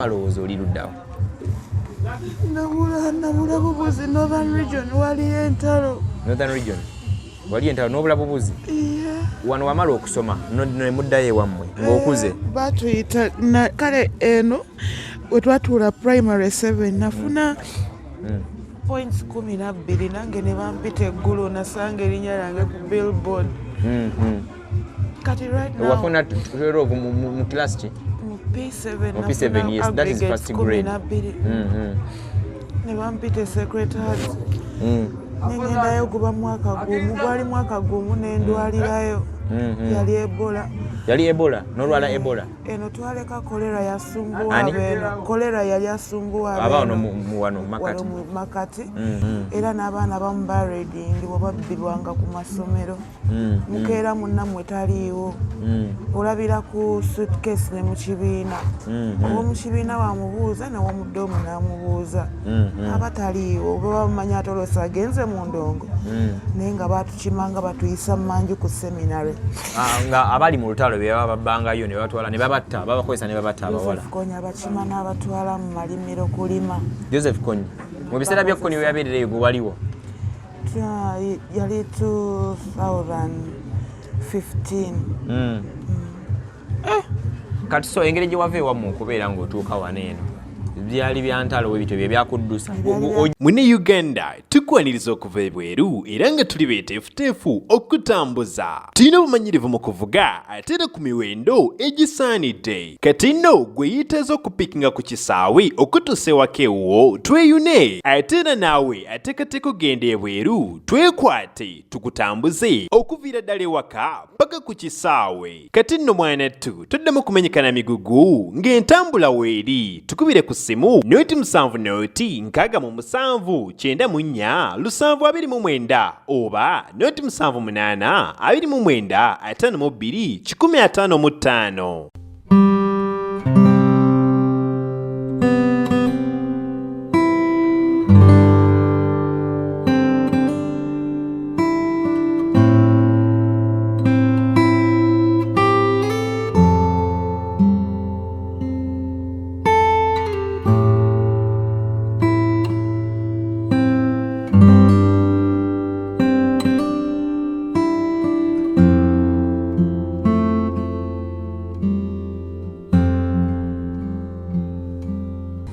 alowooza oli luddawo. Nabula bubuzi Northern Region wali entalo. Northern Region wali entalo n'obula bubuzi. Wano wamala okusoma ne muddayo ewammwe ng'okuze. Batuyita kale eno we twatuula primary 7 nafuna points 12 nange ne bampita Ggulu nasanga erinnya lyange ku billboard. Kati right now wafuna tuero mu class ki? P7, yes, that is first grade. Ne bampita secretary. Nengendayo kuba mwaka gumu, gwali mwaka gumu nendwalirayo. Yali Ebola. Yali Ebola? N'olwala Ebola? Eno twaleka kolera yasumbuwa beno. Kolera yali asumbuwa beno. Abaano mu wano Makati. Makati. Era n'abaana bamu bareading babbirirwanga ku masomero. Mukeera munnamwe taliiwo. Olabira ku suitcase ne mu kibiina. Ow'omu kibiina wamubuuza n'ow'omudoomu n'amubuuza. Abataliiwo oba bamanya atolosa agenze mu ndongo. Naye nga batukimanga batuyisa mmanju ku seminary. Nga abali mu lutalo bye babangayo ne batwala ne babatta babakozesa ne babatta abawala. Joseph Konya bakima n'abatwala mu malimiro kulima. Joseph Konya mu biseera bya Konya yabeerereyo gwe waliwo? Yali 2015. Kati so engeri gye wava ewammwe okubeera ng'otuuka wano eno byali byantalo we bityo bye byakuddusa. Mune Uganda tukwaniriza okuva ebweru era nga tuli beeteefuteefu okutambuza. Tulina obumanyirivu mu kuvuga ate era ku miwendo egisaanidde. Kati nno gwe yeetaaza okupikinga ku kisaawe okutuusa ewaka ewuwo tweyune ate era naawe ateekateeka okugenda ebweru twekwate tukutambuze okuviira ddala ewaka paka ku kisaawe. Kati nno mwanattu toddamu kumenyekana migugu ng'entambula weeri tukubire ku ssimu noti 7 noti 6 7 9 oba noti 7 8 29 52 155.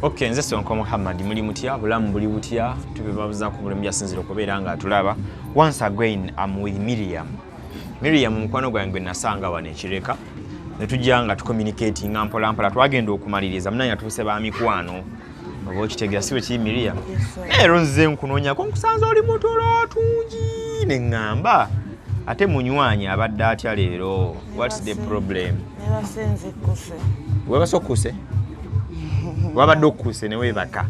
Okay, nze Sonko Muhammad muli mutya bulamu buli butya tubebabuza ku bulemu byasinzira okubeera nga atulaba. Once again I'm with Miriam. Miriam mukwano gwange nasanga wane kireka ne tujja nga tucommunicating mpola mpola twagenda okumaliriza munanya tuse ba mikwano oba okitegera siwe ki Miriam. Ero nze nkunoonya ko nkusanze oli mutolo tungi ne ngamba ate munywanya abadde atya leero. What's the problem? Never sense kuse. Weba sokuse? Wabadde okuse ne weebaka?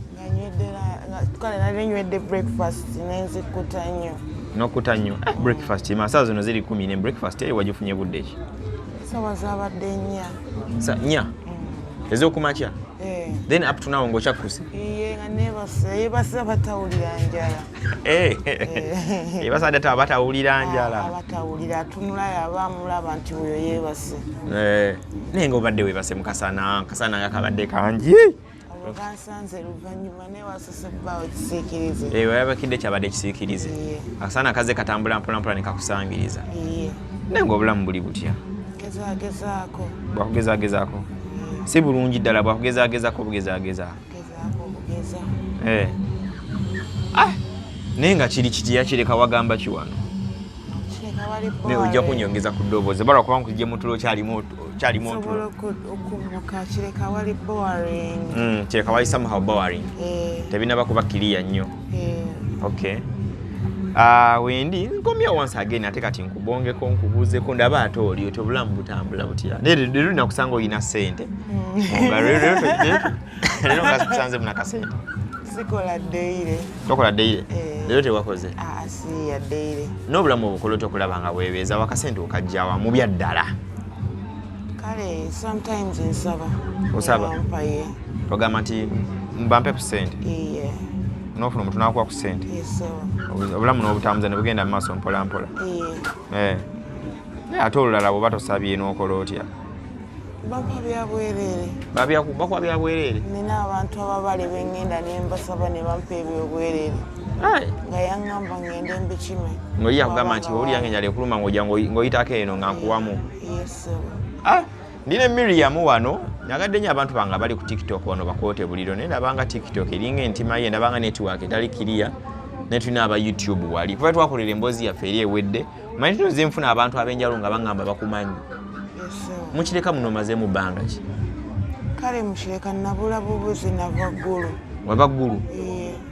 Kale nalinywedde breakfast nenzikuta nnyo. Nokuta nnyo. Breakfast masaa zino ziri 10 ne breakfast eri wagifunye budde ki? Sawa zabadde nnya. Nnya? Ez'okumakya? Then up to now ng'okyakuse? Nga nebase yebase abatawulira njala. Yebase adata abatawulira njala. Abatawulira atunula yabamulaba nti oyo yebase. Naye ng'obadde weebase mukasana nga kabadde kangi. Kansanze luvannyuma newasose bbaawo kisiikirize. Wayabakidde kyabadde kisiikirize. Akasana kaze katambula mpola mpola ne kakusangiriza. Naye ng'obulamu buli butya? Gezaako. Bwakugezaako? Si bulungi ddala bwakugezaako bugezageza. Naye nga kiri kiti yakireka wagamba ki wano? Ne ojja kunyongeza ku ddoboozi balwa kubanga nkujje mutulo kyalimu otulo. Okumuka kireka wali boring. Kireka wali somehow boring. Tebinaba kuba kiriya nnyo. Okay. Wendi nkomya once again ate kati nkubongeko nkubuuzeko ndaba ate oli oti obulamu butambula butya. Leero nakusanga olina ssente. Leero nga kusanze muna kasente. Sikola deire. Tokola deire? Leero tewakoze? Si ya deire. N'obulamu obukola okulaba nga weebeeza wakasente okajjawa mu byaddala. Kale sometimes nsaba. Osaba? Ogamba nti mbampe ku ssente? N'ofuna omuntu n'akuwa ku ssente? Obulamu n'obutambuza ne bugenda mu maaso mpola mpola? Ate olulala bw'oba tosabye n'okola otya? bampa bya bwerere. Bakuwa bya bwerere? Nina abantu ababale bengenda ne mbasaba ne bampa ebyobwerere. Nga yaŋŋamba ngende mbikime. Ng'oli yakugamba nti oli yange njala ekuluma ng'oyitako eno nga nkuwamu. Yes. Ndine Miriam wano nagadde nnyo abantu bange bali ku TikTok wano bakoote buliro naye ndabanga TikTok eringa entima ye ndabanga network etali kiriya ne tulina aba YouTube wali kuba twakolera emboozi yaffe eri ewedde manyi tuze nfuna abantu ab'enjalo nga baŋŋamba bakumanyi. Mukireka muno maze mu bbanga ki? Kale mukireka nabula bubuzi nava Ggulu. Wava Ggulu?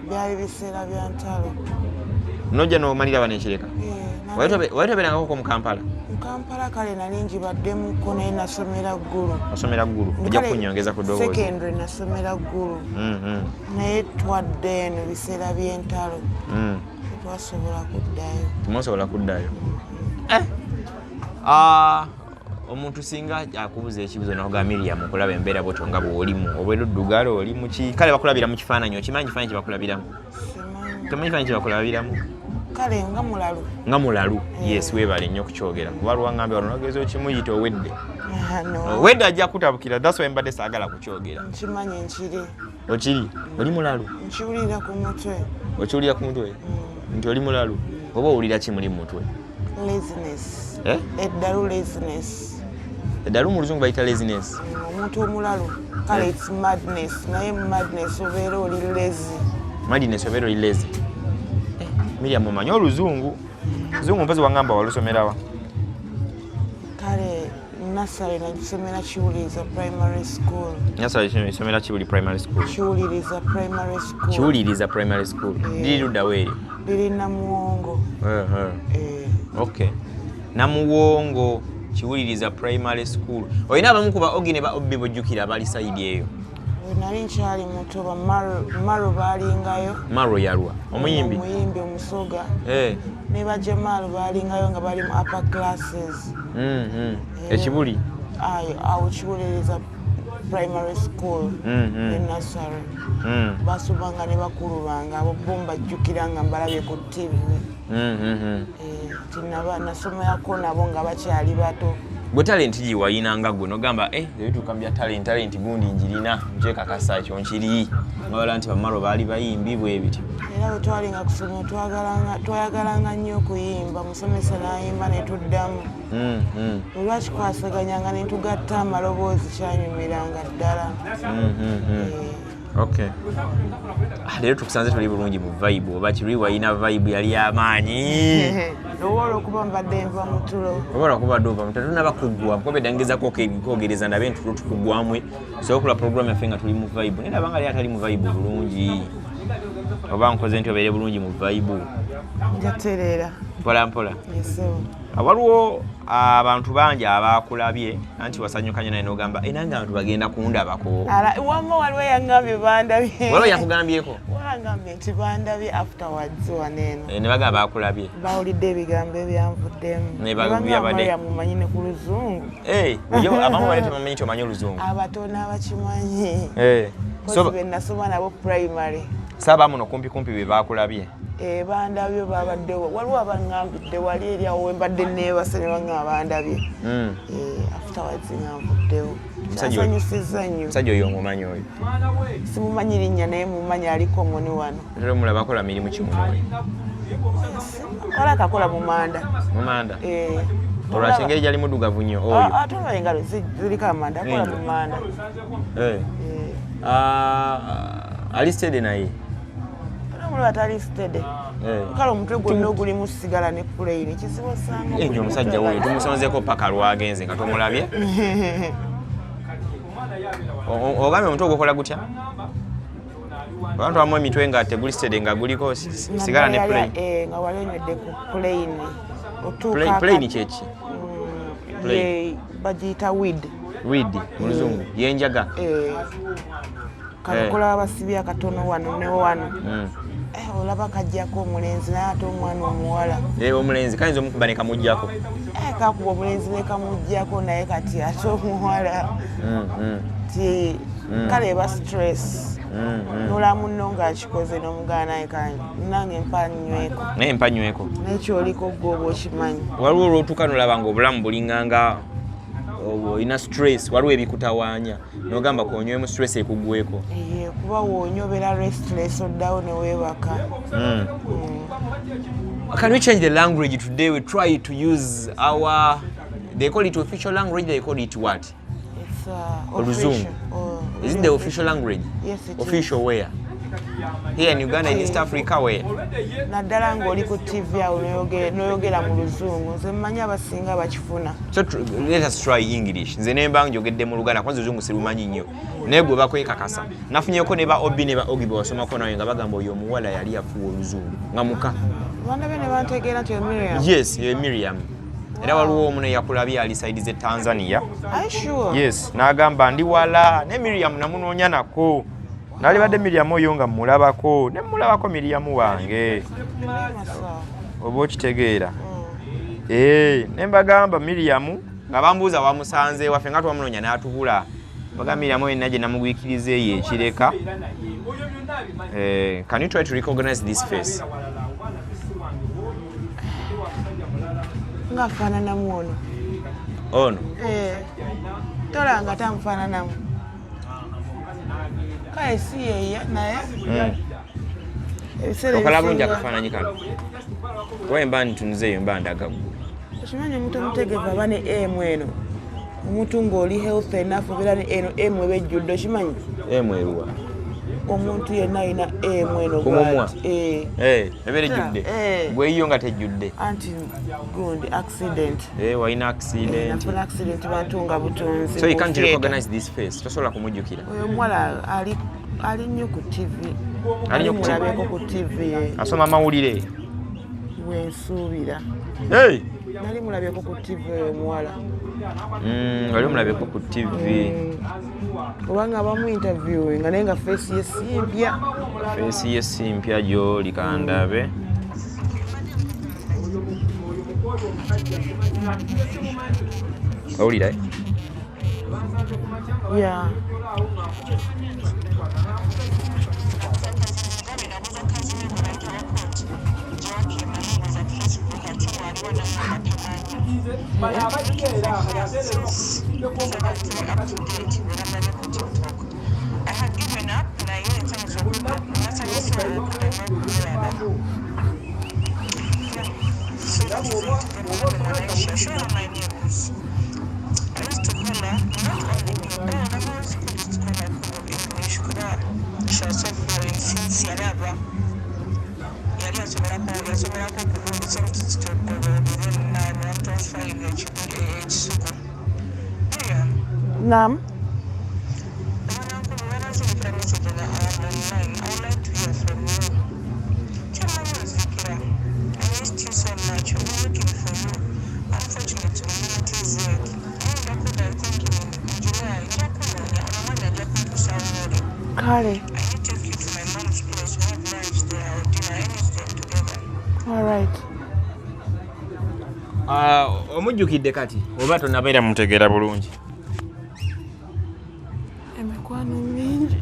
Byali biseera bya ntalo. Nojja n'omalira wano ekireka? Wayitoberangako mu Kampala? Mu Kampala kale nali njibaddemuko naye nasomera Ggulu. Osomera Ggulu? Ojja kunnyongeza ku ddoboozi? Secondary nasomera Ggulu. Naye twadde eno biseera by'entalo. Tetwasobola kuddayo. Temusobola kuddayo? Omuntu singa akubuza ekibuzo nakuga Miriam okulaba embeera bwotyo nga bw'olimu obeera oddugala oli muki kale bakulabira mu kifaananyi okimanyi kifaananyi kye bakulabiramu? Tomanyi kifaananyi kye bakulabiramu? Kale nga mulalu. Nga mulalu, yes, weebale nnyo okukyogera kuba lwaŋŋambye wano nogeza okimuyita owedde. Owedde ajja kutabukira that's why mbadde saagala kukyogera. Nkimanyi nkiri. Okiri? Oli mulalu? Nkiwulira ku mutwe. Okiwulira ku mutwe? Nti oli mulalu? Oba owulira ki muli mu mutwe? Laziness. Eddalu laziness. Eddalu mu luzungu bayita laziness. Omuntu omulalu kale it's madness naye madness obeera oli lazy. Madness obeera oli lazy. Miriam omanyi oluzungu? Luzungu mpezi waŋŋamba walusomerawa? Kale nursery nagisomera Kiwuliriza primary school. Nursery isomera Kiwuli primary school. Kiwuliriza primary school. Kiwuliriza primary school. Liri ludda weeri? Liri Namuwongo. Okay. Namuwongo Kiwuliriza primary school. Olina abamu ku ba Ogi ne ba Obbi bojjukira abali sayidi eyo? Nali nkyali muto ba Maro baalingayo. Maro yalwa? Omuyimbi? Omuyimbi omusoga. Ne ba Jamal baalingayo nga bali mu upper classes. Ekibuli? Awo Kiwuliriza primary school ne nursery. Basubanga ne bakulu bange abo bo mbajjukira nga mbalabye ku TV. Nasomerako nabo nga bakyali bato. Gwe talenti gye wayinanga gwe nogamba ebituuka bya talenti gundi njirina nkyekakasa ekyo nkiri ngawala nti bamalo baali bayimbi bwe bityo. Era bwe twalinga kusoma twayagalanga nnyo okuyimba musomesa n'ayimba ne tuddamu. Olwakikwasaganyanga ne tugatta amaloboozi kyanyumiranga ddala. Okay. Leero tukusanze tuli bulungi mu vibe oba kiri wayina vibe yali y'amaanyi. Owola okuba mbadde nva mu tulo. Owola okuba dova mutatu n'abakuggwa kuba bedangeza kwogereza nabe ntulo tukuggwamu sobola program yaffe nga tuli mu vibe naye abanga ali atali mu vibe bulungi oba nkoze nti obeere bulungi mu vibe. Njatereera. Mpola mpola. Yesu. Waliwo abantu bangi abakulabye anti wasanyukanye naye n'ogamba nange abantu bagenda kundabako. Wamma waliwo yangambye bandabye. Waliwo yakugambyeko? Wangambye nti bandabye afterwards waneeno. Ne bagamba bakulabye? Bawulidde ebigambo ebyanvuddemu. Ne bagambye yamumanyi ne ku luzungu. Abamu bali tebamanyi nti omanyi oluzungu. Abatono abakimanyi. So be nasoma nabo primary. Saba muno kumpi be bakulabye. Bandabye babaddewo waliwo abaŋŋambidde wali eri awo wembadde neebase ne baŋŋamba bandabye. Afterwards nganvuddewo. Kyasanyusizza nnyo. Musajja oyo omumanyi oyo? Simumanyi linnya naye mumanyi aliko muni wano. Era mulaba akola mirimu ki muno? Kola kakola mu manda. Mu manda? Olwaki engeri gyali muddugavu nnyo oyo? Ate olaba engalo ziriko amanda akola mu manda. Ali stede naye? Mulaba atali stede. Kale omutwe gwonna ogulimu sigala ne plane kizibu osanga. Nyo omusajja woyo tumusonzeeko paka lwagenze nga tomulabye? Ogambye omutwe ogukola gutya? Abantu bamu emitwe nga teguli stede nga guliko sigala ne plane. Nga wali onywedde ku plane. Plane kyeki? Bagiyita weed. Weed mu luzungu yenjaga? Kakola abasibye akatono wano ne wano. Olaba kajjako omulenzi naye ate omwana omuwala. Omulenzi kayinza omukuba ne kamuggyako? Kakuba omulenzi ne kamuggyako naye kati ate omuwala. Kale eba stress. Nola munno ng'akikoze n'omugaana naye nange mpanyweko. Naye mpanyweko? Naye kyoliko gwe oba okimanyi. Waliwo olwotuuka nolaba nga obulamu bulinganga olina stress waliwo ebikutawaanya n'ogamba konywemu stress ekugweko kuba woonyobera restless oddawo ne weebaka. Can we change the language today? We try to use our, they call it official language, they call it what? It's Oluzungu. Is it the official language? Yes, it official is. Where? Here in Uganda, in East Africa, where? Naddala ng'oli ku TV awo n'oyogera mu Luzungu, nze mmanyi abasinga bakifuna. So let us try English. Nze nemba njogedde mu Luganda, kwanza Oluzungu sirumanyi nnyo. Naye gwe bakwekakasa. Nafunyeko ne ba Obi ne ba Ogi be wasomako nawe nga bagamba oyo omuwala yali afuwa Oluzungu. Nga muka. Abaana be ne bantegeera nti Miriam. Yes, Miriam. Era waliwo omu ne yakulabye ali side ze Tanzania. Are you sure? Yes, n'agamba ndi wala ne Miriam namunoonya nako. Nali badde Miriam oyo nga mulabako, ne mulabako Miriam wange. Oba okitegeera. Ne mbagamba Miriam nga bambuuza wamusanze waffe nga twamunoonya n'atubula. Bagamba Miriam oyo naje namugwikiriza eyo ekireka. Can you try to recognize this face? Nga faananamu ono. Ono? Tolanga tamufaananamu. Kale si ye naye. Okala bulungi akafaananyi kano. Kuba emba ntunuzeeyo emba ndaga ggulu. Okimanyi omuntu omutegevu aba ne emu eno. Omuntu ng'oli health enough obeera ne eno emu eba ejjudde okimanyi? Emu eruwa? Omuntu yenna alina emu eno kumumwa. ebeera ejjudde. Bweyiyo nga tejjudde. Anti gundi accident. Walina accident. Nafuna accident bantu nga butunzi. So you can't recognize this face. Tosobola kumujjukira. Oyo omuwala ali nnyo ku TV. Ali nnyo ku TV. Asoma amawulire. Wensuubira. Nali mulabyeko ku TV oyo omuwala. Wali omulabyeko ku TV. Obanga bamu interviewing nga naye nga face ye si mpya. Face ye si mpya gy'oli kandabe. Owulira? Yeah. Naam. Kale. All right. Omujjukidde kati oba tonnabeera mutegeera bulungi. Emikwano mingi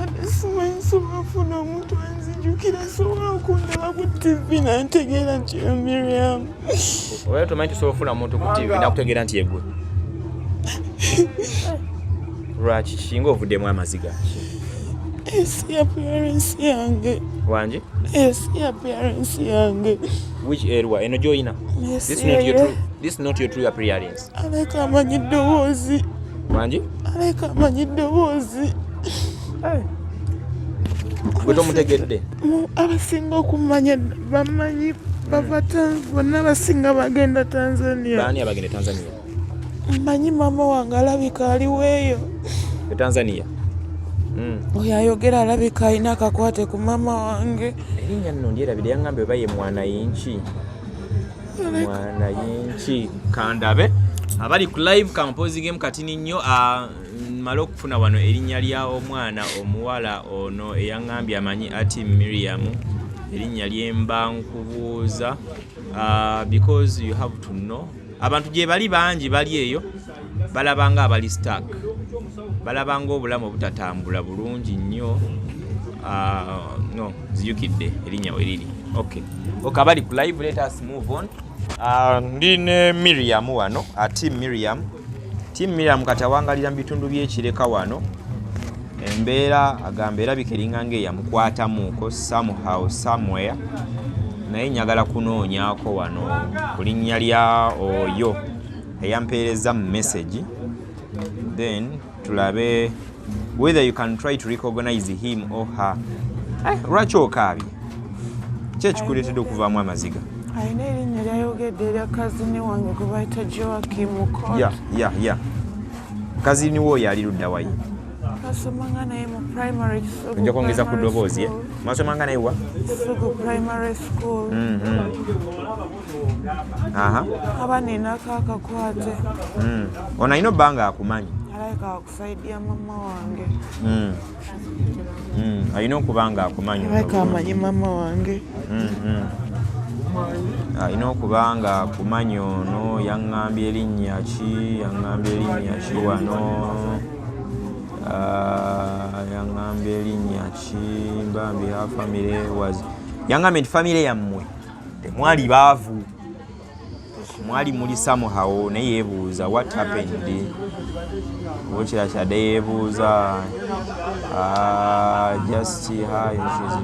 ate simanyi sobafuna omuntu anzijjukira sobola okundaba ku TV nantegeera nti yo Miriam. Oyo tomanyi tusobola okufuna omuntu ku TV nakutegeera nti yeggwe. Lwaki kinga ovuddemu amaziga? Esi appearance yange. Wangi? Esi appearance yange. Which area? Eno gy'olina? This is not your true appearance. Aleka amanyi ddoboozi. Wangi? Aleka amanyi ddoboozi. Gwe tomutegedde? Abasinga okumanya bamanyi bava bonna abasinga bagenda Tanzania. Baani abagenda Tanzania? Mmanyi maama wange alabika aliweeyo. E Tanzania? Oyo ayogera alabika alina akakwate ku maama wange. Erinnya nno ndyerabire yaŋŋambye oba ye mwana yinki. Mwana yinki. Kandabe. Abali ku live kampozigemu katini nnyo mmale okufuna wano erinnya lya omwana omuwala ono eyaŋŋambye amanyi ati Miriam. Erinnya lyemba nkubuuza because you have to know. Abantu gye bali bangi bali eyo balabanga abali stuck. Balabanga obulamu obutatambula bulungi nnyo. No, zijjukidde erinnya we liri. Okay, abali ku live, let us move on. Ndi ne Miriam wano, Team Miriam kati awangalira mu bitundu by'ekireka wano. Embeera agamba erabika eringa ng'eyamukwatamuuko somehow somewhere. Naye njagala kunoonyaako wano ku linnya lya oyo eyampeereza mu message. Then tulabe whether you can try to recognize him or her. Lwaki okaabye? Ki ekikuleetedde okuvaamu amaziga? Ayina erinnya lyayogedde erya kazini wange gwe bayita Joakim Court. Ya. Kazini wo oyo ali ludda wayi? Nasomanga naye mu primary school. Ojja kwongeza ku ddoboozi ye? Mwasomanga naye wa? Sugu primary school. Aba ninako akakwate. Ono alina obbanga akumanyi? Alayika akusaidia mama wange. Alina okuba nga akumanyi. Alayika amanyi mama wange. Alina okuba nga akumanyi ono. Yaŋŋambye erinnya ki wano? Yaŋŋambye erinnya ki? Bambi ha family was. Yaŋŋambye nti family yammwe temwali baavu. Mwali muli somehow naye yeebuuza what happened. Okirakyadde yeebuuza just hi she's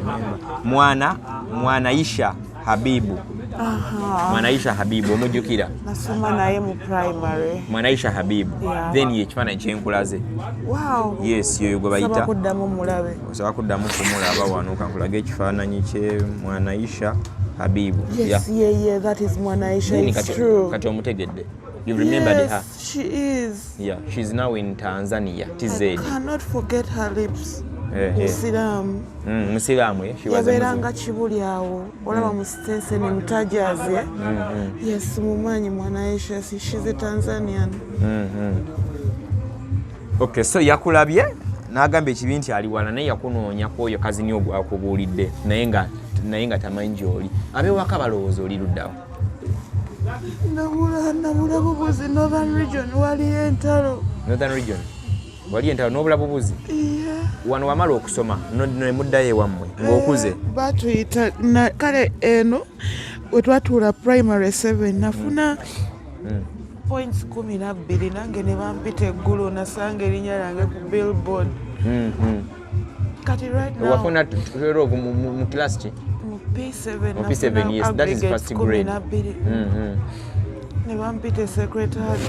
remember. Mwanaisha Habibu. Mwanaisha Habibu omujjukira? Nasoma naye mu primary. Mwanaisha Habibu. Then ye ekifaananyi kyenkulaze. Wow. Yes, yoyo gwe bayita. Osaba kuddamu mulabe. Osaba kuddamu kumulaba wano kankulage ekifaananyi kye Mwanaisha Habibu. Yes, yeah, that is Mwanaisha. It's true. Kati omutegedde. You remembered her? She is. Yeah, she's now in Tanzania, TZ. I cannot forget her lips. Musiraamu. Musiraamu, she was a yabeeranga Kibuli awo. Olaba mu Sitenseni Mutajazi. Yes, mumanyi Mwanaisha. She's a Tanzanian. Okay, so yakulabye n'agamba ekibi nti ali wala naye yakunoonya ku oyo kazini ogwo akubuulidde naye nga tamanyi gy'oli. Ab'ewaka balowooza oli luddawo? Nabula bubuzi Northern Region waliyo entalo. Northern Region? Waliyo entalo n'obula bubuzi? Wano wamala okusoma ne muddayo ewammwe ng'okuze? Batuyita kale eno we twatuula primary 7 nafuna points 12 nange ne bampita Ggulu nasanga erinnya lyange ku billboard. Kati right now wafuna tuero mu class ki? mu P7 na P7, yes, that is first grade. Ne bampita secretary.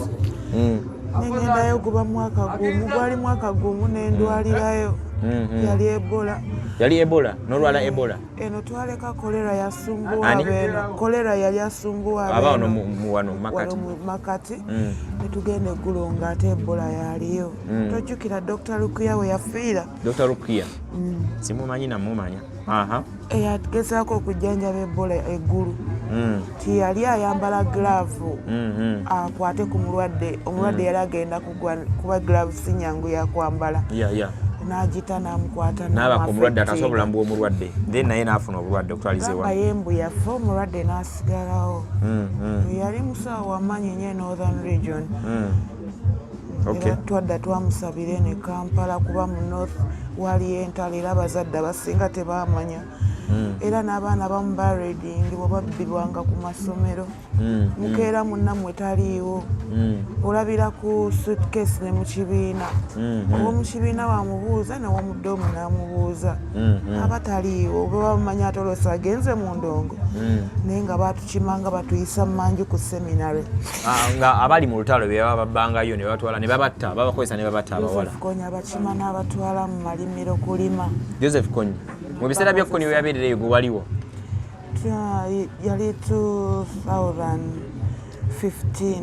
Nengendayo guba mwaka gumu, gwali mwaka gumu nendwalirayo. Yali Ebola. Yali Ebola? N'olwala Ebola? Eno twaleka kolera yasumbuwa beno. Kolera yali asumbuwa beno. Aba wano Makati? Wano Makati. Netugenda Ggulu ng'ate Ebola yaliyo. Tojjukira Dr. Rukia we yafiira. Dr. Rukia? Simumanyi namumanya. Eyagezaako okujjanjaba Ebola Ggulu. Tiyali ayambala glove akwate ku mulwadde. Omulwadde yali agenda kuba glove si nyangu yakwambala. N'agita n'amukwata n'abaka omulwadde atasobola obulamu bw'omulwadde then naye n'afuna obulwadde okutwaliza ewamu. Yembu yafa omulwadde n'asigalawo. Yali musawo w'amaanyi nnyo e Northern Region. Era twadda twamusabira ne Kampala kuba mu North waliyo entalo era abazadde abasinga tebaamanya. Era n'abaana abamu bareadingibwa babbibwanga ku masomero. Mukeera munnammwe taliiwo. Olabira ku suitcase ne mu kibiina. Ow'omu kibiina wamubuuza n'ow'omudoomu n'amubuuza. Aba taliiwo oba bamanya atolosa agenze mu ndongo. Naye nga batukimanga batuyisa mmanju ku seminary. Nga abali mu lutalo be baba babbangayo ne batwala ne babatta babakozesa ne babatta abawala. Joseph Konya bakima n'abatwala mu malimiro kulima. Joseph Konya mu biseera bya Konya we yabeerereyo gwe waliwo? Yali 2015.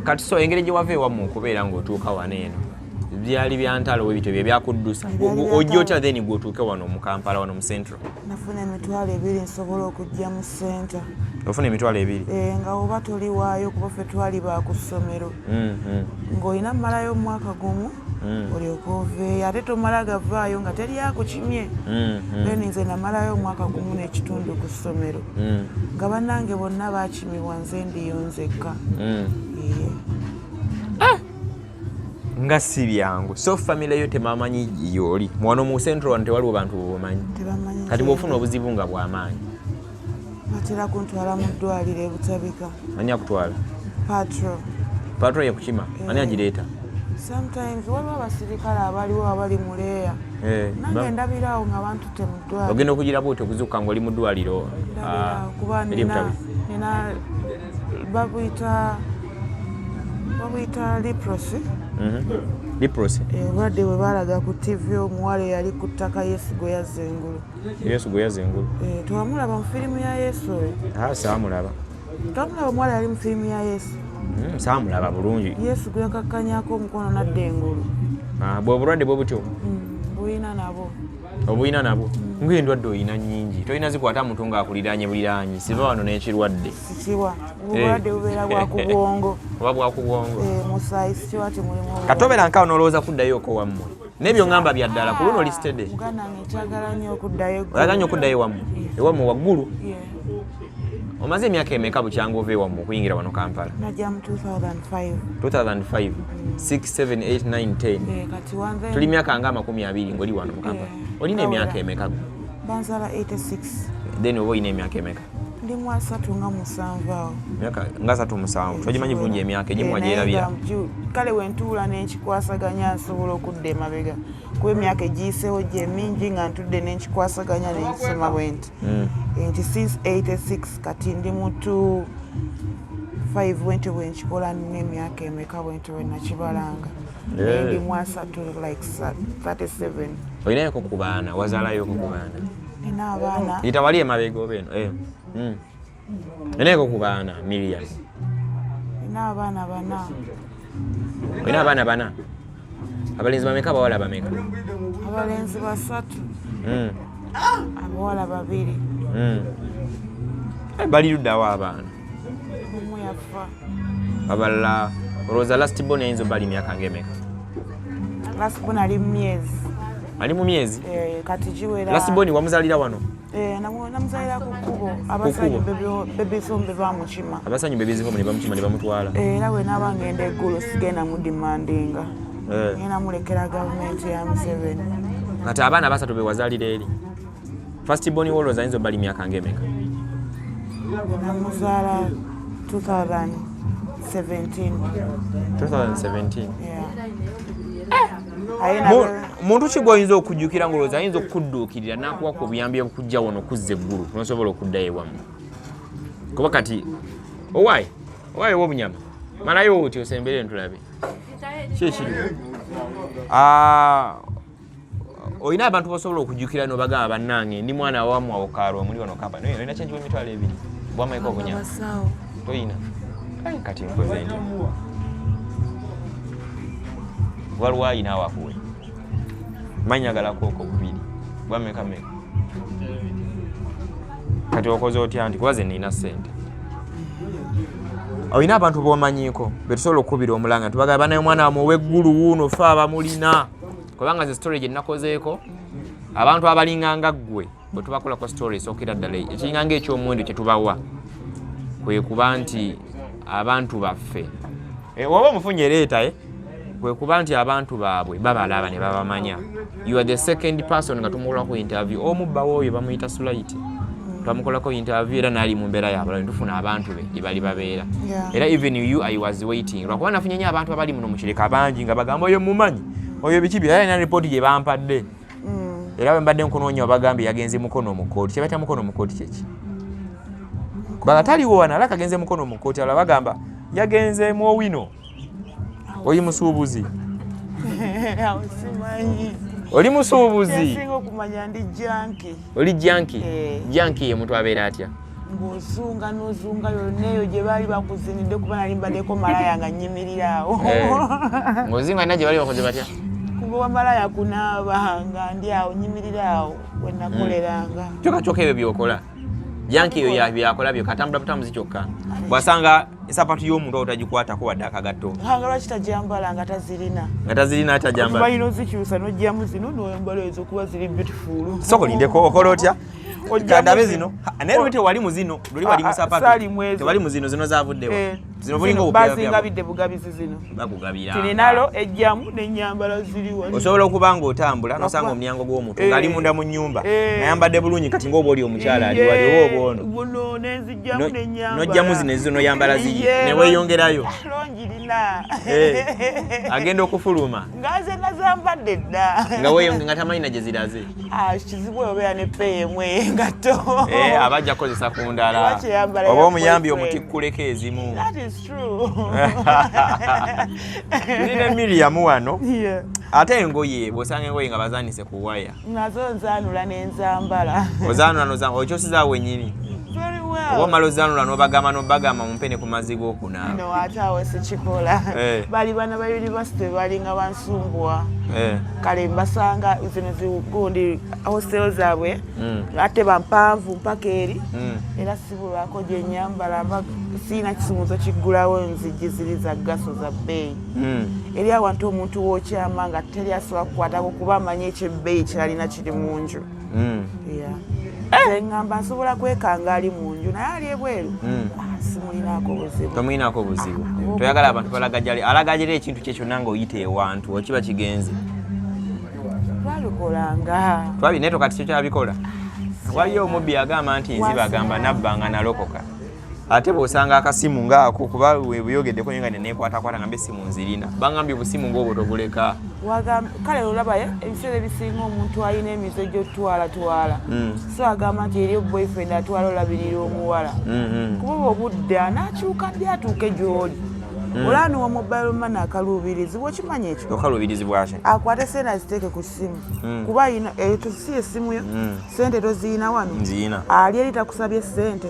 Kati so engeri gye wava ewammwe okubeera ng'otuuka wano eno byali bya ntalo ebityo bye byakuddusa ojja otya then gw'otuuke wano mu Kampala wano mu Central? Nafuna emitwalo 2 nsobola okujja mu center. Ofuna emitwalo 2? Nga oba toliwaayo kuba ffe twali ba ku ssomero. Ng'olina mmalayo omwaka gumu olyoka oveeyo ate tomala gavaayo nga teri akukimye. Then nze namalayo omwaka gumu n'ekitundu ku ssomero. Nga bannange bonna baakimibwa nze ndiyo nzekka. Nga si byangu. So family yo temamanyi yoli. Mwano mu Central wano tewaliwo bantu bomanyi. Tebamanyi. Kati bw'ofuna obuzibu nga bw'amaanyi. batera kuntwala mu ddwaliro e Butabika. Ani akutwala? Patro yakukima? Ani agireeta? Sometimes waliwo abasirikale abaliwo abali mu leeya. Nange ndabirawo nga bantutte mu ddwaliro. Ogenda okugira bwoti okuzuuka ng'oli mu ddwaliro? Kuba nina babuyita leprosy. Leprosy? Obulwadde bwe baalaga ku TV omuwala eyali ku ttaka Yesu gwe yazza engulu. Yesu gwe yazza engulu? Tewamulaba mu firimu ya Yesu oyo? Saamulaba. Twamulaba omuwala yali mu firimu ya Yesu? Saamulaba bulungi. Yesu gwe yakakkanyaako omukono n'adda engulu. Bwe bulwadde bwe butyo? Buyina nabo. Obuyina nabo? Ng'endwadde oyina nnyingi. Tolina zikwata muntu ng'akuliraanye buliraanyi. Siba wano n'ekirwadde. Sikiwa. Obulwadde bubeera bwa ku bwongo. Oba bwa ku bwongo? Musaayi sikiwa timulimu. Katobera nkawo n'olowooza kuddayoko wammwe. N'ebyo ngamba bya ddala ku luno lisitedde. Muganda wange kyagala nnyo okuddayo. Oyagala nnyo okuddayo wammwe? Ewammwe waggulu? Omaze emyaka emeka bukyanga ova ewammwe okuyingira wano Kampala? Najja mu 2005. 2005? 6, 7, 8, 9, 10. Kati wanze. Tuli myaka nga 20 ng'oli wano mu Kampala. Olina emyaka emeka? Bansala 86. Then oba olina emyaka emeka? Ndi mu 37 awo. Myaka nga 37. Twagimanyi bulungi emyaka egimu wagyerabira. Kale we ntuula n'enkikwasaganya nsobola okudda emabega. Kuba emyaka egiyiseewo gye mingi nga ntudde n'enkikwasaganya n'ekisoma bwe nti since 86 kati ndi mu 5 bwe nkikola n'emyaka emeka bwe nti bwe nakibalanga. Ndi mu 37. Olinayoko ku baana? Wazaalayoko ku baana? Nina abaana. Yita wali emabega oba eno? Olinayoko ku baana Miriam? Nina abaana bana. Olina abaana bana? Abalenzi bameka abawala bameka? Abalenzi 3. Abawala 2. Bali luddawo abaana? Omu yafa. Abalala olowooza last born ayinza obba ali myaka ng'emeka? Last born ali mu myezi. Ali mu myezi? Kati giwera. Last born wamuzaalira wano? Namuzaalira ku kkubo. Abasanyu bebisombe bamukima. Abasanyu bebizifo ne bamukima ne bamutwala? Era bwe naaba ngenda eggulu sigenda mudimandinga. Ngenda mulekera gavumenti ya Museveni. Kati abaana 3 be wazaalira eri? First born wolowooza ayinza obba ali myaka ng'emeka? Namuzaala 2017. 2017? Yeah. Muntu ki gw'oyinza okujjukira ng'olowooza ayinza okukudduukirira n'akuwako obuyambi okujja wano okuzza eggulu n'osobola okuddayo ewammwe? Kuba kati owaayi w'obunyama malayo oti osembere ntulabe kyekiri. Olina abantu bosobola okujjukira n'obagamba bannange ndi mwana wammwe awokaalo omuli wano Kampala olina kyenji w'emitwalo 2 bwamaika obunyama? Toyina? Kati nkoze ntya? Waliwo ayina awakuwe manyagalako oko 2 bwameka meka? Kati okoze otya nti kuba ze nina ssente? Olina abantu b'omanyiiko betusobola okukubira omulanga tubagamba banaye omwana wamwe ow'eggulu wuuno fe abamulina? Kubanga ze story gye nakozeeko abantu abalinga nga ggwe bwe tubakolako story esookera ddala ekiringa ng'ekyomuwendo kye tubawa kwe kuba nti abantu baffe oba omufunye leeta kwe kuba nti abantu baabwe babalaba ne babamanya. You are the second person nga tumukolako interview. Omubbawo oyo bamuyita Sulaiti twamukolako interview era naali mu mbeera yabala tufuna abantu be gye bali babeera. Era even you I was waiting lwakuba nafunye nnyo abantu abali muno mu kireka bangi nga bagamba oyo mumanyi oyo biki bye alina ripooti gye bampadde. Era bwe mbadde nkunoonya obagambye yagenze mukono mu kkooti. Kye bayita mukono mu kkooti kyeki? Kuba taliwo wano alaka agenze mukono mu kkooti alaba bagamba yagenze mu owino. Oli musuubuzi? Oli musuubuzi? Yasinga okumanya ndi janki. Oli janki? Janki ye muntu abeera atya? Ng'ozunga n'ozunga yonna eyo gye baali bakuzinidde kuba nali mbaddeko malaya nga nnyimirira awo. Ng'ozinga alina gye baali bakoze batya? Kuba wamalaya kunaaba nga ndi awo nnyimirira awo we nakoleranga. Kyokka ebyo byokola? Janki eyo byakola byo katambula butamuzi kyokka. Bw'asanga esapatu y'omuntu otagikwatako wadde akagatto. Nga lwaki tagyambala nga tazirina? Nga tazirina atagyambala? Balina ozikyusa n'oggyamu zino n'oyambala ezo kuba ziri beautiful. Soko lindeko okola otya? Kandabe zino. Naye lwete wali mu zino, luli wali mu sapatu. Tewali mu zino zavuddewa. zino bulingo bazinga bidde bugabizi zino bakugabira tininalo ejjamu n'ennyambala ziri wano osobola okuba ng'otambula nosanga omulyango gw'omuntu ng'ali munda mu nnyumba ayambadde bulungi kati ng'oba oli omukyala ali wali oba oba ono buno n'enzijjamu n'ennyambala n'ojjamu zino ezizo n'oyambala ziri ne weeyongerayo longirina agenda okufuluma nga ze nazambadde dda nga tamanyi na gye ziraze kizibu obeera ne peemu engato abajja kukozesa ku ndala oba omuyambi omutikkuleko ezimu tuli ne Miriam wano ate engoye bw'osanga engoye nga bazaanise ku waya nazo nzaanula n'enzambala ozaanula okyosizaawo wennyini oba omala ozaanula n'obagamba mumpe ne ku mazzi g'okunaaba no ate awo sikikola bali bana ba yunivasite balinga bansumbuwa kale mbasanga zino zigundi hostel zaabwe ate bampanvu mpaka eri era sibulwako gye nyambala siina kisumuzo kiggulawo enzijji ziri za gaso za bbeeyi eri awantu omuntu w'okyama nga teri asobola kukwatako kuba amanyi ekyebbeeyi kyalina kiri mu nju ngamba nsobola kwekanga ali mu nju naye ali ebweru simulinaako buzibu tomulinaako buzibu toyagala abantu balagajali alagajira ekintu kye kyonna ng'oyita ewantu okiba kigenze twabikolanga naye to kati kyo kyabikola waliyo omubbi agamba nti nziba agamba nabba nga nalokoka ate bw'osanga akasimu ngaako kuba webuyogeddeko nga neneekwatakwata ngambe essimu nzirina bangambye obusimu ng'obwo tobuleka kale olabaye ebiseera ebisinga omuntu alina emize gy'otwala so agamba nti eri boyfriend atwala olabirira omuwala kuba obudda n'akyuka ddi atuuke gy'oli olaniwa mobile money akaluubirizi bw'okimanya ekyo okaluubirizi bwaki akwate sente aziteeke ku ssimu kuba ayina si essimu yo sente toziyina wano nziyina ali eri takusabye sente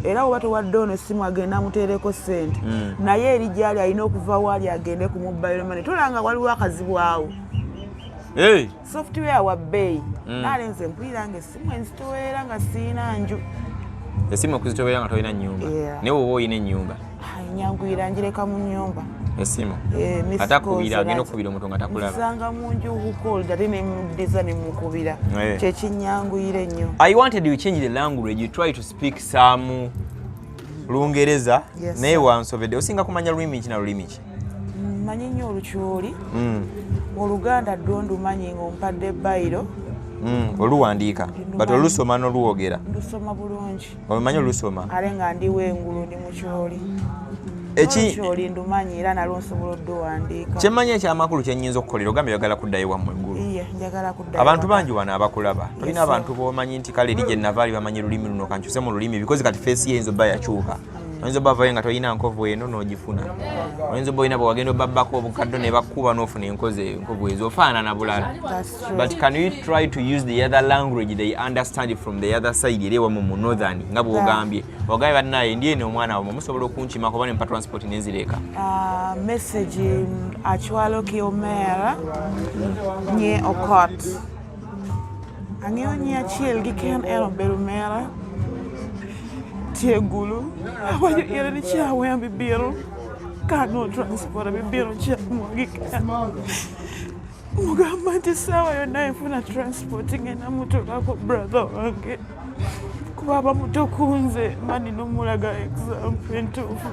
era oba towadde ono essimu agenda amuteereko sente naye eri gyali alina okuva waali agende ku mobile money tolanga waliwo akazibu awo software wa bbeeyi nalenze mpuliranga essimu enzitoweera nga siina nju essimu okuzitoweera nga tolina nnyumba naye oba olina ennyumba nyanguyira njireka mu nnyumba essimu atakubira agenda okubira omuntu nga takulaba nsanga mu nju hukolda ate nemuddiza nemukubira kyekinyanguyira ennyo. I wanted you change the language, you try to speak some Lungereza naye wansobedde osinga kumanya lulimi ki na lulimi ki? Manyi nnyo Olukyoli Oluganda ndondumanyi ng'ompadde bayiro oluwandiika but olusoma n'oluwogera lusoma bulungi omanyi olusoma ale nga ndi wengulu ndi mukyoli Olukyoli ndumanyi era nalwo nsobola odduwandiika kyemmanyi ekyamakulu kyennyinza okukolera ogambye oyagala kuddayo wammwe Ggulu njagala kuddayo abantu bangi wano abakulaba tolina abantu b'omanyi nti kale eri gye nava ali bamanyi lulimi luno kankyuse mu lulimi because kati feesi ye eyinza obba yakyuka oyinza obba avayo nga tolina nkovu eno n'ogifuna oyinza obba olina bwe wagenda obabbako obukaddo ne bakkuba n'ofuna enkovu ezo ofaanana bulala but can you try to use the other language they understand from the other side eri ewamu mu northern nga bw'ogambye ogambye bannaye ndi eno omwana wamwe musobola okunkimako oba nempa transport nenzireka message achwalo kiomera nye okot ang'eyo nye achiel gi ken ero berumera tie Ggulu awajo ira ni chawe bibiro kano transport bibiro chamu gi ken mugamba nti sawa yonna efuna transport ngenda mutoka ko brother wange kuba bamutokunze mani nomulaga example entuufu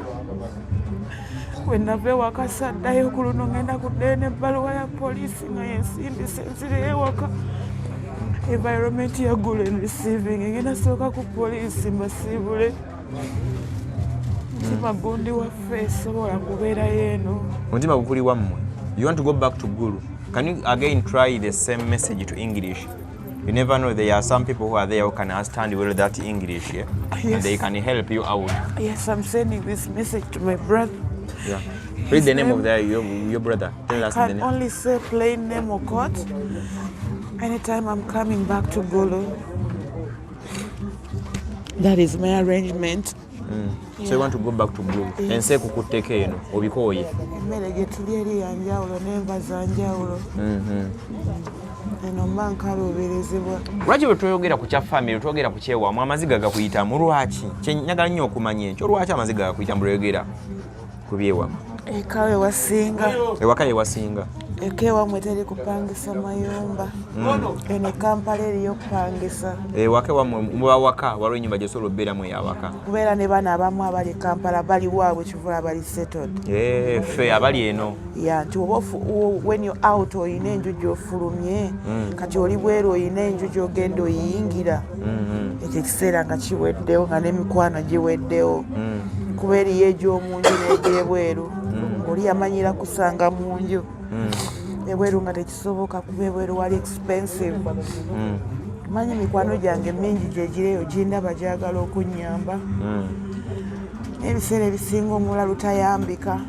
wenava ewaka saddayo ku luno ngenda kuddayo n'ebbaluwa ya poliisi nga yensindise nsire ewaka environment ya Ggulu and receiving ngenda sooka ku poliisi mbasiibule mutima gundi waffe esobola kubeerayo eno omutima gukuli wammwe you want to go back to Ggulu can you again try the same message to English? You never know, there are some people who are there who can understand well that English, yes. And they can help you out. Yes, I'm sending this message to my brother. Yeah. Read the name of your brother. Tell us the name. I can only say plain name or court. Anytime I'm coming back to Ggulu. That is my arrangement. So you want to go back to Ggulu? Yes. And say kukuteke eno obikoye. Emmere gye tulya eri ya njawulo n'enva za njawulo. Eno mba nkaluubirizibwa. Lwaki bwe twogera ku kya family twogera ku kyewamu amaziga gakuyitamu lwaki? Kyenjagala nnyo okumanya ekyo lwaki amaziga gakuyitamu lwogera ku byewamu? Eka we wasinga. Ewaka ye wasinga. ekewa mweteri kupangisa mayumba ene Kampala eriyo kupangisa wake wa waka waliwo ennyumba gyesobola okubeeramu eyawaka kubeera ne baana abamu abali Kampala bali waabwe kivula bali settled ffe abali eno nti oba when you out oyina enju gy'ofulumye kati oli bweru oyina enju gy'ogenda oyingira ekyo ekiseera nga kiweddewo nga n'emikwano giweddewo kuba eriyo egy'omunju n'egyebweru ng'oli yamanyira kusanga mu nju ebweru nga tekisoboka kuba ebweru wali expensive manyi mikwano gyange mingi gyegireyo gindaba gyagala okunnyamba ebiseera ebisinga omulalu tayambika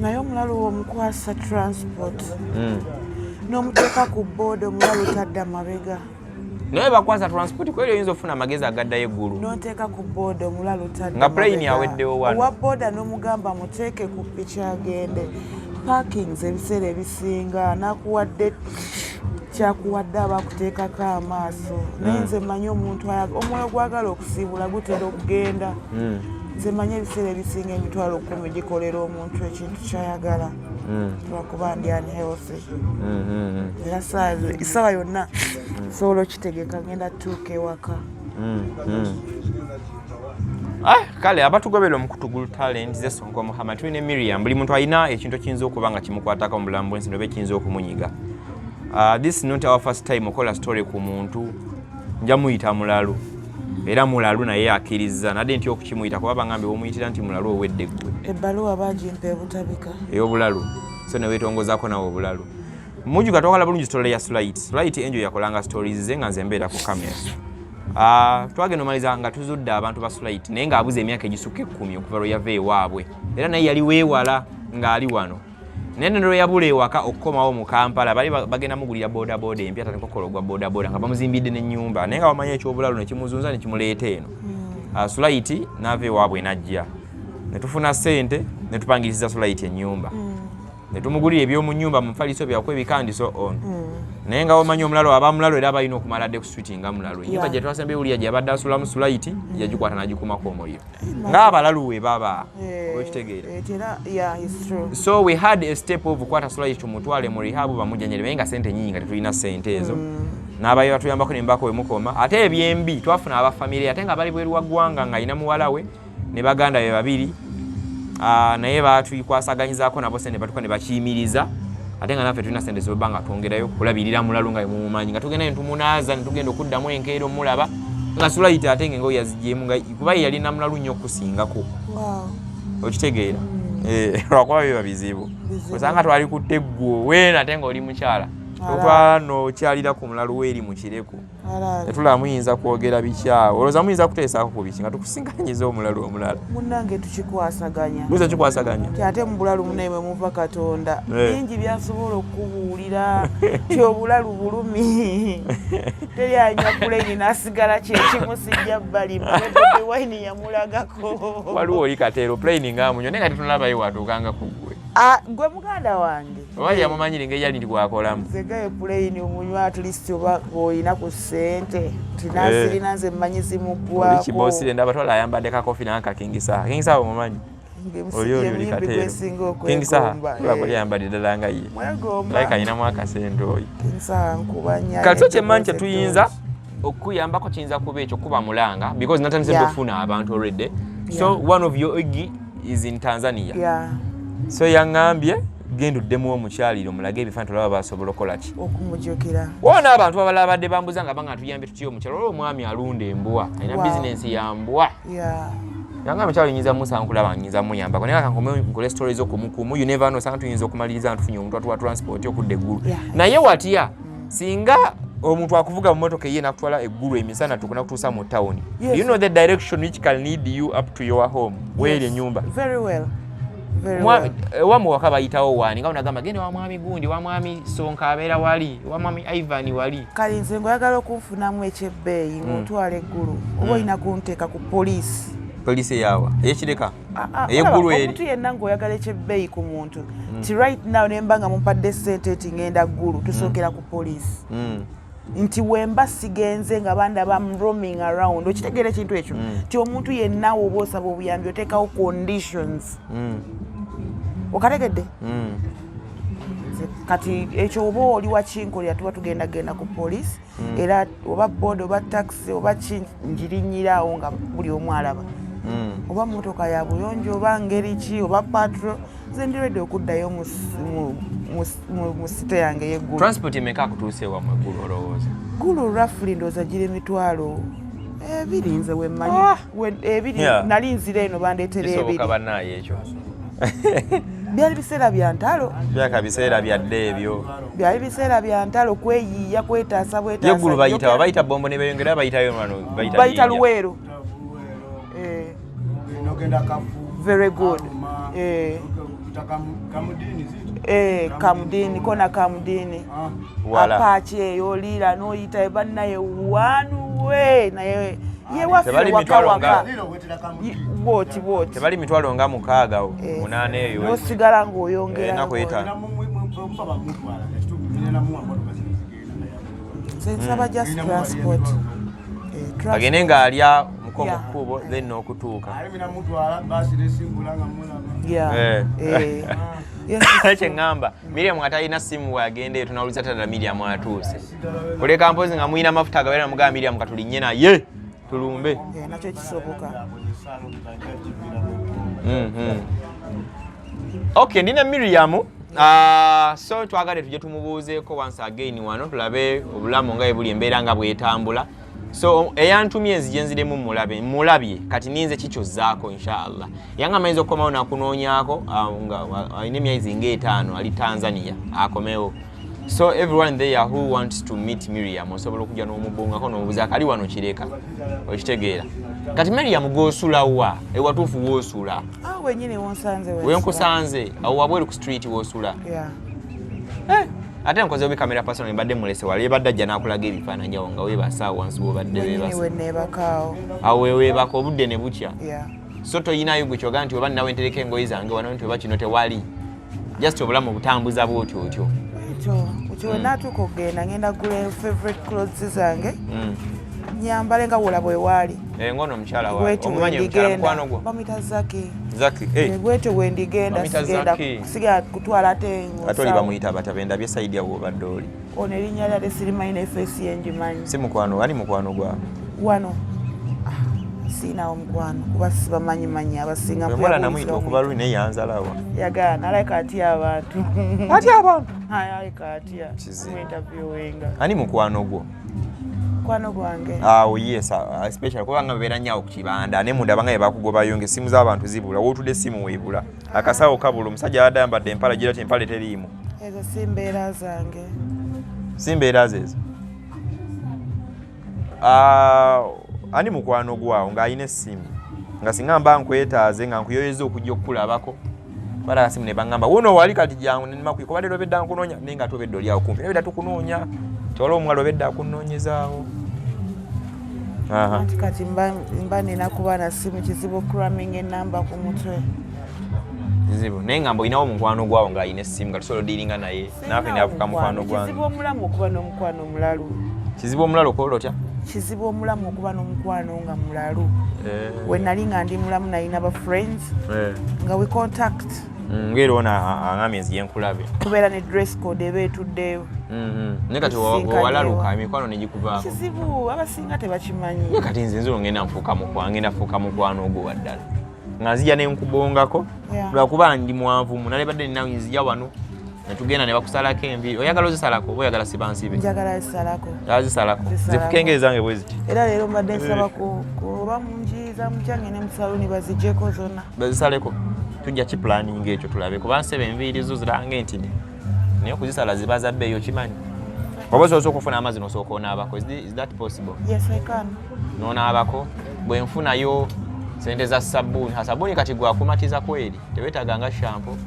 naye omulalu omukwasa transport n'omuteeka ku booda omulalu tadda mabega naye bakwasa transport kweli oyinza okufuna amagezi agaddayo eggulu n'oteeka ku booda omulalu tadda nga plane aweddewo wano owa booda n'omugamba muteeke ku piki agende parkings ebiseera ebisinga nakuwadde kyakuwadde abakuteekako amaaso naye nze manyi omuntu omwoyo gwagala okusiibula gutera okugenda nze manyi ebiseera ebisinga emitwalo 10 gikolera omuntu ekintu kyayagala lwakuba ndi unhealthy era essaawa yonna sobola okitegeka ngenda tuuka ewaka kale abatugobera omukutu Ggulu talent ze Sonko Muhammad tulina Miriam buli muntu alina ekintu kiyinza okuba nga kimukwatako mu bulamu bwensi oba ekiyinza okumunyiga this is not our first time okola story ku muntu nja muyita mulalu era mulalu naye akkiriza nadde nti okukimuyita kuba baŋŋambye omuyitira nti mulalu owedde ggwe ebbaluwa bagimpa ebutabika ey'obulalu so ne weetongozaako nawe obulalu mujjuga twagala bulungi story ya Slight enjo yakolanga stories ze nga nze mbeera ku kamera twagenda omaliza nga tuzudde abantu ba Slight naye ng'abuze emyaka egisukka 10 okuva lwe yava ewaabwe era naye yali weewala ng'ali wano naye nendo yabula ewaka okukomawo mu Kampala bali bagenda mugulira bodaboda empya tatekokola ogwa bodaboda nga bamuzimbidde n'ennyumba naye nga bamanya ekyobulalu ne kimuzunza ne kimuleeta eno Slight n'ava ewaabwe n'ajja ne tufuna ssente ne tupangiriza Slight ennyumba ne tumugulira ebyomu nnyumba mu mfaliso byakwe ebikandiso on naye nga omanyi omulalo abamulalo era balina okumala dde ku street nga mulalo ennyumba gye twasembe ewulira gye yabadde asulamu Slight yagikwata n'agikumako omuliro ng'abalalu we baba okitegeera so we had a step of kwata Slight tumutwale mu rehab bamujjanjale naye nga ssente nnyingi nga tetulina ssente ezo n'abayo batuyambako ne mbako we mukoma ate ebyembi twafuna abafamire ate nga bali bweru wa ggwanga ng'alina muwala we ne baganda be babiri naye batuyikwasaganyizaako nabo sente batuka ne bakiyimiriza ate nga naffe tulina sente zoba nga twongerayo kulabirira mulalu nga mumumanyi nga tugenda ne tumunaaza ne tugenda okuddamu enkeero mulaba nga Slight ate ng'engoye yazigyemu nga kuba ye yalina mulalu nnyo okusingako okitegeera lwakuba biba bizibu osanga twali ku tteggo weena ate ng'oli mukyala otwano okyalira ku mulalu weeri mu kireko netulaba muyinza kwogera bikyawo olowooza muyinza kuteesaako ku biki nga tukusinkanyiza omulalu omulala munnange tukikwasaganya muyinza kikwasaganya ate mu bulalu munaemwe muva Katonda bingi byasobola okubuulira ti obulalu bulumi teri anywa kuleni n'asigala kyekimu sijja bbali mubebe wayini yamulagako waliwo oli kateero plane ngaamunyo naye nga tetunalabayo watuukanga ku ggwe gwe muganda wange oba yamumanyire engeri yali ndi gwakolamu zegaye plane omunywa at least oba oyina ku ssente tinasirina nze mmanyi zimuggwako kibosire ndaba twala ayambadde kakofi nakakingisa kingisa omumanyi oli oli kateero kingisa oli ayambadde ddala nga ye layika ayinamu akasente oyo kati kyemmanyi kyetuyinza okuyambako kiyinza kuba ekyo kuba mulanga because natandise okufuna abantu already so one of your egi is in Tanzania so yaŋŋambye genda oddemu omukyaliro mulage ebifaananyi tulaba basobola okukola ki okumujjukira wona abantu abalala badde bambuza nga banga tuyambe tutya omukyalo olwo omwami alunda embwa alina bizinensi ya mbwa yanga omukyalo nyinza musankulaba nyinza muyambako naye kankome nkole stories okumukumu you never know sanga tuyinza okumaliriza ntufunye omuntu atuwa transport okudda eggulu naye watya singa omuntu akuvuga mu motoka ye nakutwala eggulu emisana tukuna kutuusa mu town you know the direction which can lead you up to your home where ennyumba very well wamu waka bayitawo wani nga unagamba gende wa mwami gundi wa mwami Sonka abeera wali wa mwami Ivan wali kali nze ngoyagala okunfunamu ekyebbeeyi ng'otwala eggulu oba olina kunteeka ku poliisi yawa eyekireka eyeggulu eri omuntu yenna ng'oyagala ekyebbeeyi ku muntu ti right now nemba nga mumpadde ssente eti ngenda ggulu tusookera ku poliisi nti wemba sigenze nga banda bam roaming around okitegeera ekintu ekyo ti omuntu yenna oba osaba obuyambi oteekawo conditions okategedde birinze kati ekyo oba oli wakinkolera tuba tugenda ku poliisi era oba boda oba taxi oba njirinyiraawo nga buli omu alaba oba motoka ya buyonjo oba ngeri ki oba patro nze ndiredde okuddayo mu site yange y'eggulu. Transport emeka akutuuse wamwe Ggulu olowooza? Ggulu roughly ndooza gira emitwalo ebiri nze wemmanyi ebiri nali nzira eno bandeetera ebiri. Kisoboka bannaayo ekyo. Byali biseera bya ntalo. Byaka biseera byadde ebyo. Byali biseera bya ntalo kweyiiya kwetaasa bwetaasa. Y'eggulu bayita bombo ne beeyongera bayitayo wano bayita Luweero. Very good. Kamudini kona kamudini. Apache eyo liira n'oyita bannaye wanuwe naye ye waffe waka boti. Tebali mitwalo nga 6 8 eyo. N'osigala ng'oyongera. Nakweta. Nsaba just transport. Agende ng'alya mukomo kkubo then n'okutuuka. Kyeŋŋamba Miriam nga talina ssimu bw'agenda tunawuliza ttala Miriam atuuse. Oleka mpozi nga muyina amafuta agabeera namugamba Miriam katulinnye naye tulumbe. Nakyo kisoboka. Okay, ndina Miriam. So twagale tujje tumubuuzeeko once again wano tulabe obulamu nga buli embeera nga bwetambula. So eyantumye enziremu mulabye kati ninze kikyozzaako inshallah. Yanga mayinza okukomawo nakunoonyaako nga alina emyezi nga 5 ali Tanzania akomewo. So everyone there who wants to meet Miriam osobola okujja n'omubungako n'obuuza kali wano kireka okitegeera. Kati Miriam gw'osula wa ewatuufu w'osula? Wenyini wonsanze wenkusanze awo wabweru ku street w'osula. Ate nkoze obi kamera person mbadde mulese wali badde ajja nakulaga ebifaananyi awo nga weebasa wansi bw'obadde weebasa. Awo weebaka obudde ne bukya. So toyinayo gwe kyoga nti oba nawe ntereka engoye zange wano nti oba kino tewali. Just obulamu butambuza bwotyo otyo. Ekyo natuuka okugenda ngenda kugula favorite clothes zange. Nyambale nga wola bwe waali. Ngono omukyala wawe omumanyi omukyala mukwano gwo? Bamuyita Zaki. Bwetyo wendigenda sigenda kutwala ate ate oli bamuyita batabenda bye sayidi awo obadde oli. Ono erinnya lyate sirimanyi n'effeesi ye ngimanyi. Si mukwano ali mukwano gwawe? Wano siinawo mukwano kuba sibamanyimanyi abasinga mpola namuyita okuba luli naye yanzalawa. Yagala naleka atya abantu. Atya abantu? Aleka atya muinterviewinga. Ani mukwano gwo? Mukwano gwange. Yes, especially kubanga beera nnyo ku kibanda ne munda banga bakugobayo ng'essimu z'abantu zibula wootudde essimu weebula akasawo kabula omusajja abadde ayambadde empala gira ti empale teriimu. Ezo si mbeera zange. Si mbeera zezo. Ani mukwano gwawo ng'alina essimu nga singa mba nkwetaaze nga nkuyoyeza okujja okukulabako bala simu ne bangamba wono wali kati jangu nemakwiko badde lobedda nkunoonya naye nga tobedde oli awo kumpi nebedda tukunoonya tola omwala obedda akunoonyezaawo. Kati mba nina kuba na simu kizibu cramming enamba ku mutwe. Kizibu naye ngamba olinawo mukwano gwawo ng'alina essimu nga tusobola odiiringa naye naafe nafuka mukwano gwange. Kizibu omulamu okuba n'omukwano omulalu. Kizibu omulalu okola otya? Kizibu omulamu okuba n'omukwano nga mulalu. We nali nga ndi mulamu nalina ba friends nga we contact. Ngeri ona angambye nziye nkulabe. Kubeera ne dress code eba etuddeyo. Naye kati walaluka emikwano ne gikuvaako. Kizibu abasinga tebakimanyi. Naye kati nze nziro ngenda nfuuka mukwano ogwo waddala. Nga nzija ne nkubongako lwakuba ndi mwanvumu nalebadde ninawe nzija wano ne tugenda ne bakusalako enviiri. Oyagala ozisalako oba oyagala siba nsibe? Njagala zisalako. Zisalako. Zifukengeri zange bwe ziti. Era leero mbadde nsaba oba munjiiza mukyange ne mu saluni baziggyeko zonna. Bazisaleko. Tujja kipulaninga ekyo tulabe kuba nsebe enviiri zo zirange nti naye okuzisala ziba za bbeeyi okimanyi. Oba osobola okufuna amazzi n'osooka onaabako. Is that possible? Yes, I can. N'onaabako bwe nfunayo sente za sabbuuni. Sabbuuni kati gwakumatiza kweri teweetaaganga shampo.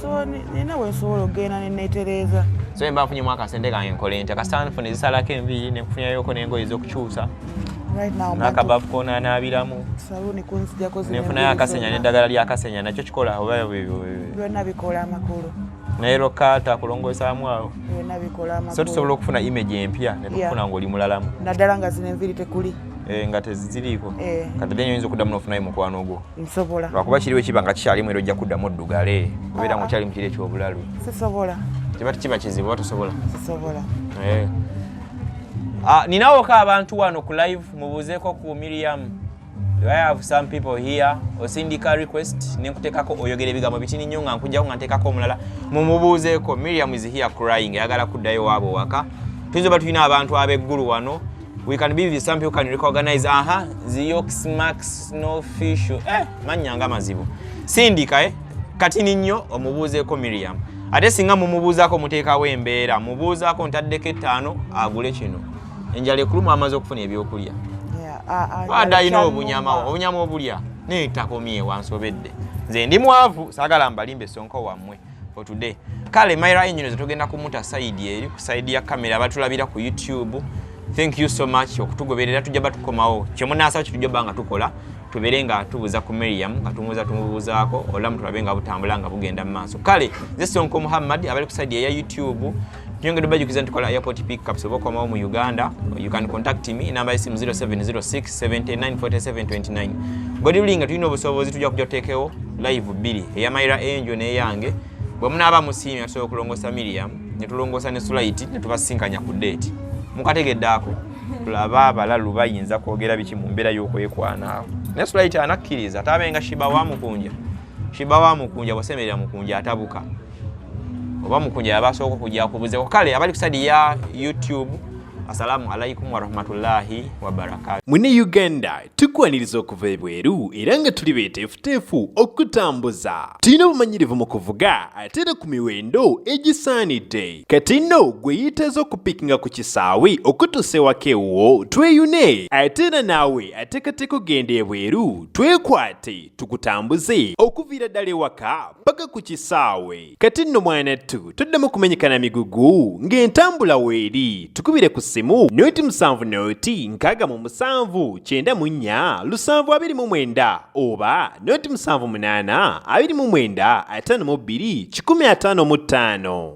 So nina we nsobola okugenda ne neetereeza. So mba nfunyemu akasente kange nkole nti akasita nfune zisalako enviiri ne nfunayoko n'engoye ez'okukyusa. N'akabafu k'onaanaabiramu. Saluni kunzijjako zino. Nefunayo akasenya n'eddagala ly'akasenya nakyo kikola oba byonna bikola amakulu. Nairo kata kulongosaamu awo. Byonna bikola amakulu. So tusobola okufuna image empya ne tukufuna ng'oli mulalamu. Naddala nga zino enviiri tekuli. nga teziriiko Eh. kati then oyinza okuddamu n'ofunayo mukwano gwo nsobola lwakuba kiriwo ekiba nga kikyalimu era ojja kuddamu oddugale obeera nga okyali mu kiro ekyobulalu sisobola kiba kiba kizibu oba tosobola sisobola ninawooko abantu wano ku live mubuuzeeko ku Miriam. I have some people here osindika request nenkuteekako oyogera ebigambo bitini nnyo nga nkujjako nga nteekako omulala mumubuuzeeko. Miriam is here crying ayagala kuddayo waabwe waka. Tuyinza oba tulina abantu ab'eggulu wano. We can be with some people can recognize the yolks max no fish manya nga mazibu sindika katini nnyo omubuuzeeko Miriam. Ate singa mumubuuzaako muteekawo embeera mubuuzaako ntaddeko 5 agule kino enjala ekuluma amaze okufuna ebyokulya ada ino obunyama obulya netakomye wansobedde nze ndi mwavu saagala mbalimbe sonko wammwe for today. Kale Myra ennyino zetugenda kumuta side eri ku side ya kamera abatulabira ku YouTube. Thank you so much okutugoberera tujja batukomawo kyemunaasaba kitujja banga tukola tubeere nga tubuuza ku Miriam nga tumubuuzaako olamu tulabe nga butambula nga bugenda mu maaso. Kale nze Sonko Muhammad abali ku side ya YouTube nyongedde bajukiza ntukola airport pickups oba okomawo mu Uganda. You can contact me inamba y'essimu 0706 794729. Godibulinga tulina obusobozi tujja kujja tuteekewo live 2 eya Myra Angel n'eyange bwe munaaba musiimya tusobola okulongoosa Miriam ne tulongoosa ne Sulaiti ne tubasinkanya ku date mukategeddaako tulaba abalalu bayinza kwogera biki mu mbeera y'okwekwanaawo ne Sulaiti anakkiriza taabenga shiba wa mukunja bwasemerera mukunja atabuka oba mukunja yabasooka kujja kubuzeeko. Kale abali ku sadi ya YouTube assalamu alaikum warahmatullahi wabarakatuh. Mune Uganda tukwaniriza okuva ebweru era nga tuli beeteefuteefu okutambuza. Tulina obumanyirivu mu kuvuga ate era ku miwendo egisaanidde. Kati nno gwe yeetaaza okupikinga ku kisaawe okutuusa ewaka ewuwo tweyune ate era naawe ateekateeka ogenda ebweru twekwate tukutambuze okuviira ddala ewaka paka ku kisaawe. Kati nno mwanattu toddamu kumenyekana migugu ng'entambula weeri tukubire ku simu noti 7 noti 6 7 9 7 oba noti 7 8 29 52 155.